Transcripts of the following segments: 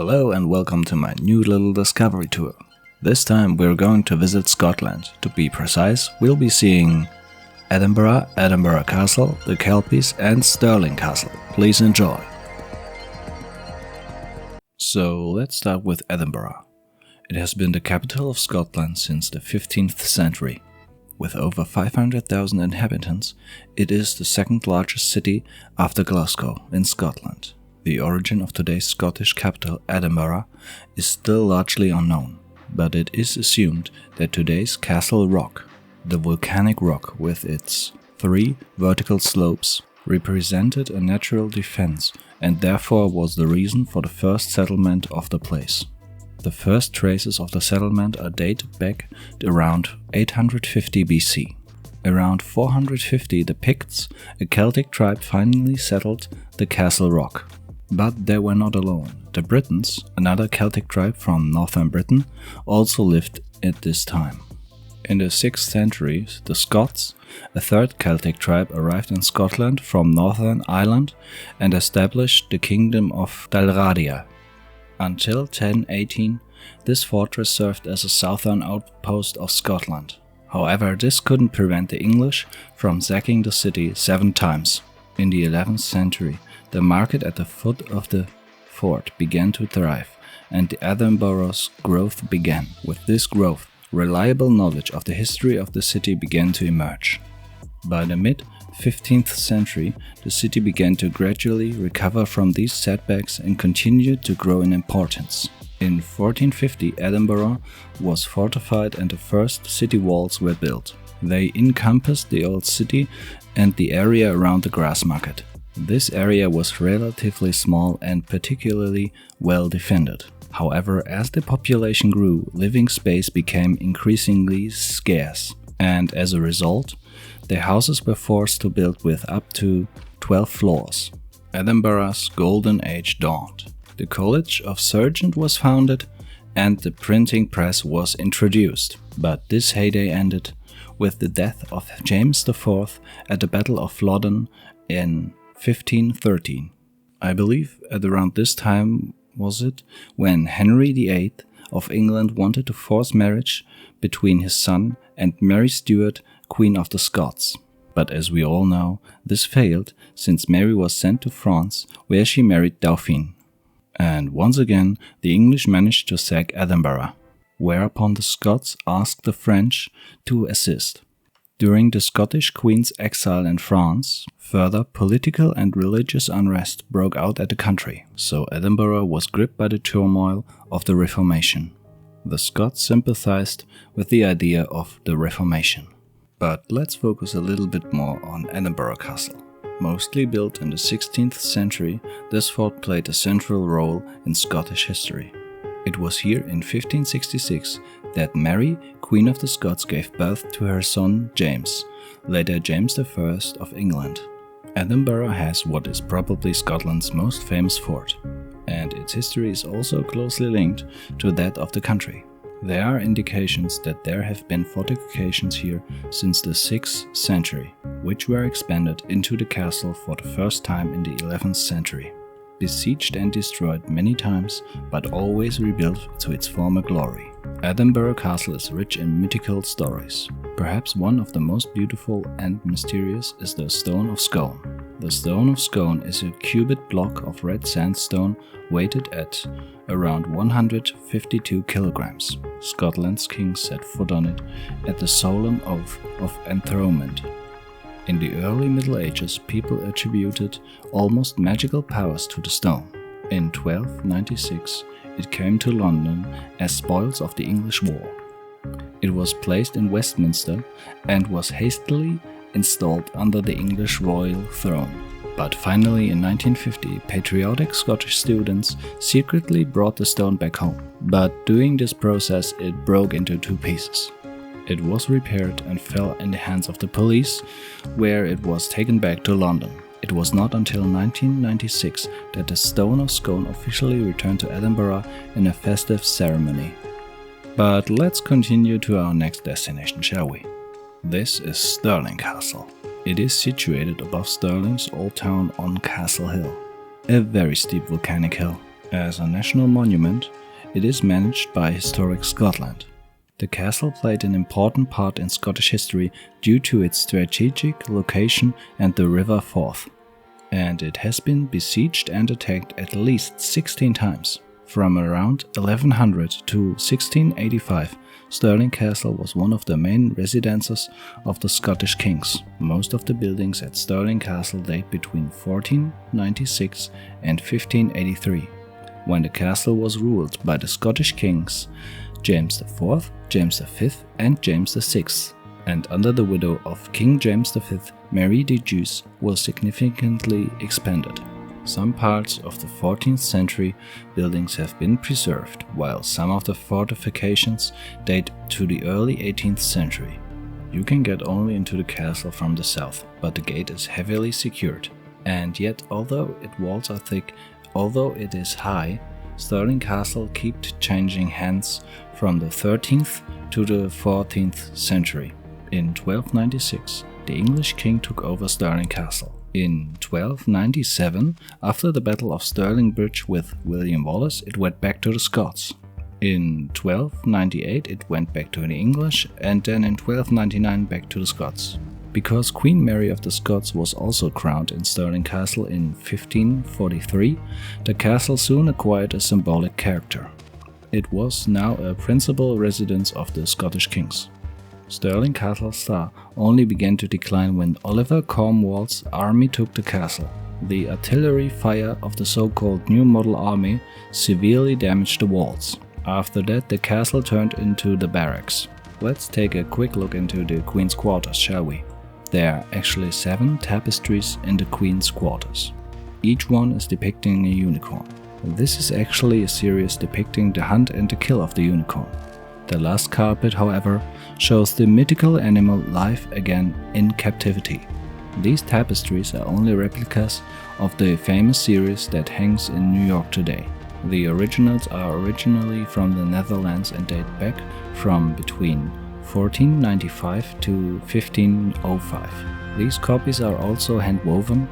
Hello and welcome to my new little discovery tour. This time we're going to visit Scotland. To be precise, we'll be seeing Edinburgh, Edinburgh Castle, the Kelpies and Stirling Castle. Please enjoy. So let's start with Edinburgh. It has been the capital of Scotland since the 15th century. With over 500,000 inhabitants, it is the second largest city after Glasgow in Scotland. The origin of today's Scottish capital, Edinburgh, is still largely unknown, but it is assumed that today's Castle Rock, the volcanic rock with its 3 vertical slopes, represented a natural defense and therefore was the reason for the first settlement of the place. The first traces of the settlement are dated back to around 850 BC. Around 450, the Picts, a Celtic tribe, finally settled the Castle Rock. But they were not alone. The Britons, another Celtic tribe from northern Britain, also lived at this time. In the 6th century, the Scots, a third Celtic tribe, arrived in Scotland from Northern Ireland and established the Kingdom of Dalradia. Until 1018, this fortress served as a southern outpost of Scotland. However, this couldn't prevent the English from sacking the city 7 times. In the 11th century, the market at the foot of the fort began to thrive, and the Edinburgh's growth began. With this growth, reliable knowledge of the history of the city began to emerge. By the mid-15th century, the city began to gradually recover from these setbacks and continued to grow in importance. In 1450, Edinburgh was fortified and the first city walls were built. They encompassed the old city and the area around the grass market. This area was relatively small and particularly well defended. However, as the population grew, living space became increasingly scarce, and as a result, the houses were forced to build with up to 12 floors. Edinburgh's golden age dawned. The College of Surgeons was founded and the printing press was introduced, but this heyday ended with the death of James IV at the Battle of Flodden in 1513. I believe at around this time was it when Henry VIII of England wanted to force marriage between his son and Mary Stuart, Queen of the Scots. But as we all know, this failed since Mary was sent to France where she married Dauphin. And once again the English managed to sack Edinburgh, whereupon the Scots asked the French to assist. During the Scottish Queen's exile in France, further political and religious unrest broke out at the country, so Edinburgh was gripped by the turmoil of the Reformation. The Scots sympathized with the idea of the Reformation. But let's focus a little bit more on Edinburgh Castle. Mostly built in the 16th century, this fort played a central role in Scottish history. It was here in 1566 that Mary, Queen of the Scots, gave birth to her son James, later James I of England. Edinburgh has what is probably Scotland's most famous fort, and its history is also closely linked to that of the country. There are indications that there have been fortifications here since the 6th century, which were expanded into the castle for the first time in the 11th century. Besieged and destroyed many times, but always rebuilt to its former glory. Edinburgh Castle is rich in mythical stories. Perhaps one of the most beautiful and mysterious is the Stone of Scone. The Stone of Scone is a cubit block of red sandstone weighted at around 152 kilograms. Scotland's king set foot on it at the solemn oath of enthronement. In the early Middle Ages, people attributed almost magical powers to the stone. In 1296, it came to London as spoils of the English war. It was placed in Westminster and was hastily installed under the English royal throne. But finally in 1950, patriotic Scottish students secretly brought the stone back home. But during this process, it broke into 2 pieces. It was repaired and fell in the hands of the police, where it was taken back to London. It was not until 1996 that the Stone of Scone officially returned to Edinburgh in a festive ceremony. But let's continue to our next destination, shall we? This is Stirling Castle. It is situated above Stirling's old town on Castle Hill, a very steep volcanic hill. As a national monument, it is managed by Historic Scotland. The castle played an important part in Scottish history due to its strategic location and the River Forth. And it has been besieged and attacked at least 16 times. From around 1100 to 1685, Stirling Castle was one of the main residences of the Scottish kings. Most of the buildings at Stirling Castle date between 1496 and 1583, when the castle was ruled by the Scottish kings James IV, James V and James VI, and under the widow of King James V, Mary de Jus was significantly expanded. Some parts of the 14th century buildings have been preserved, while some of the fortifications date to the early 18th century. You can get only into the castle from the south, but the gate is heavily secured. And yet, although its walls are thick, although it is high, Stirling Castle kept changing hands from the 13th to the 14th century. In 1296, the English king took over Stirling Castle. In 1297, after the Battle of Stirling Bridge with William Wallace, it went back to the Scots. In 1298 it went back to the English, and then in 1299 back to the Scots. Because Queen Mary of the Scots was also crowned in Stirling Castle in 1543, the castle soon acquired a symbolic character. It was now a principal residence of the Scottish kings. Stirling Castle's star only began to decline when Oliver Cromwell's army took the castle. The artillery fire of the so-called New Model Army severely damaged the walls. After that, the castle turned into the barracks. Let's take a quick look into the Queen's quarters, shall we? There are actually 7 tapestries in the Queen's quarters. Each one is depicting a unicorn. This is actually a series depicting the hunt and the kill of the unicorn. The last carpet, however, shows the mythical animal live again in captivity. These tapestries are only replicas of the famous series that hangs in New York today. The originals are originally from the Netherlands and date back from between 1495 to 1505. These copies are also hand-woven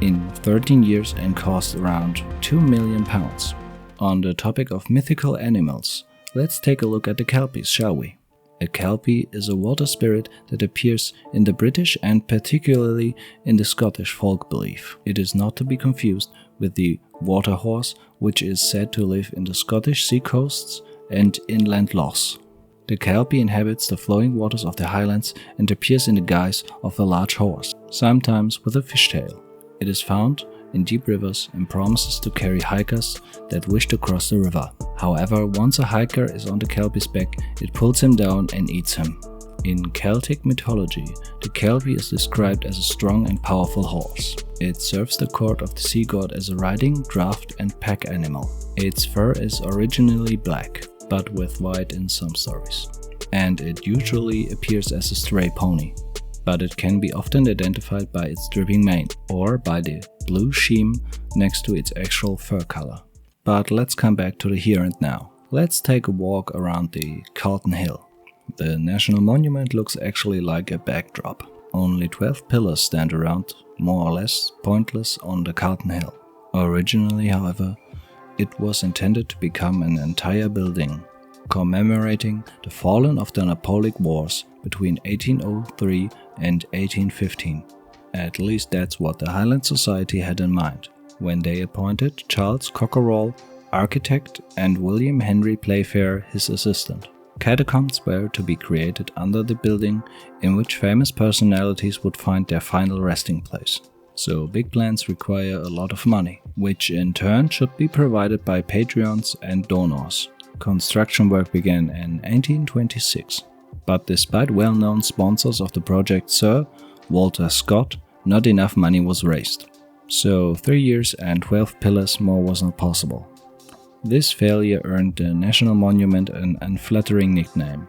in 13 years and cost around £2 million. On the topic of mythical animals, let's take a look at the Kelpies, shall we? A Kelpie is a water spirit that appears in the British and particularly in the Scottish folk belief. It is not to be confused with the water horse, which is said to live in the Scottish seacoasts and inland lochs. The Kelpie inhabits the flowing waters of the highlands and appears in the guise of a large horse, sometimes with a fishtail. It is found in deep rivers and promises to carry hikers that wish to cross the river. However, once a hiker is on the Kelpie's back, it pulls him down and eats him. In Celtic mythology, the Kelpie is described as a strong and powerful horse. It serves the court of the sea god as a riding, draft and pack animal. Its fur is originally black, but with white in some stories. And it usually appears as a stray pony. But it can be often identified by its dripping mane, or by the blue sheen next to its actual fur color. But let's come back to the here and now. Let's take a walk around the Calton Hill. The National Monument looks actually like a backdrop. Only 12 pillars stand around, more or less pointless, on the Calton Hill. Originally, however, it was intended to become an entire building, commemorating the fallen of the Napoleonic Wars between 1803 and 1815. At least that's what the Highland Society had in mind when they appointed Charles Cockerell, architect, and William Henry Playfair his assistant. Catacombs were to be created under the building in which famous personalities would find their final resting place. So big plans require a lot of money, which in turn should be provided by patrons and donors. Construction work began in 1826. But despite well-known sponsors of the project, Sir Walter Scott, not enough money was raised. So 3 years and 12 pillars more was not possible. This failure earned the National Monument an unflattering nickname,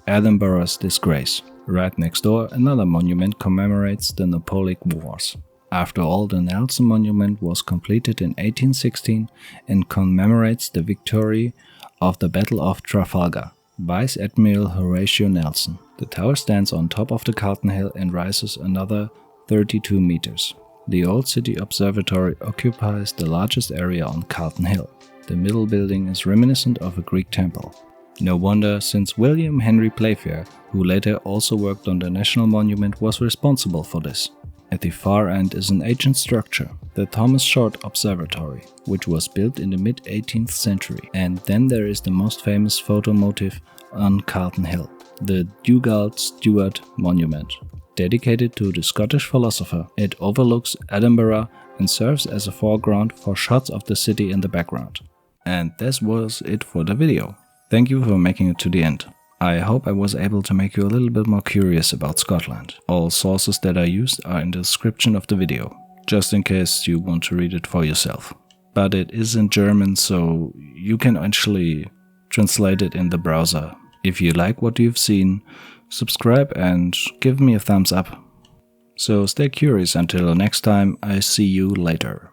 Edinburgh's Disgrace. Right next door, another monument commemorates the Napoleonic Wars. After all, the Nelson Monument was completed in 1816 and commemorates the victory of the Battle of Trafalgar. Vice Admiral Horatio Nelson. The tower stands on top of the Calton Hill and rises another 32 meters. The Old City Observatory occupies the largest area on Calton Hill. The middle building is reminiscent of a Greek temple. No wonder, since William Henry Playfair, who later also worked on the National Monument, was responsible for this. At the far end is an ancient structure, the Thomas Short Observatory, which was built in the mid-18th century. And then there is the most famous photo motif on Carlton Hill, the Dugald Stewart Monument. Dedicated to the Scottish philosopher, it overlooks Edinburgh and serves as a foreground for shots of the city in the background. And this was it for the video. Thank you for making it to the end. I hope I was able to make you a little bit more curious about Scotland. All sources that I used are in the description of the video, just in case you want to read it for yourself. But it is in German, so you can actually translate it in the browser. If you like what you've seen, subscribe and give me a thumbs up. So stay curious until next time, I see you later.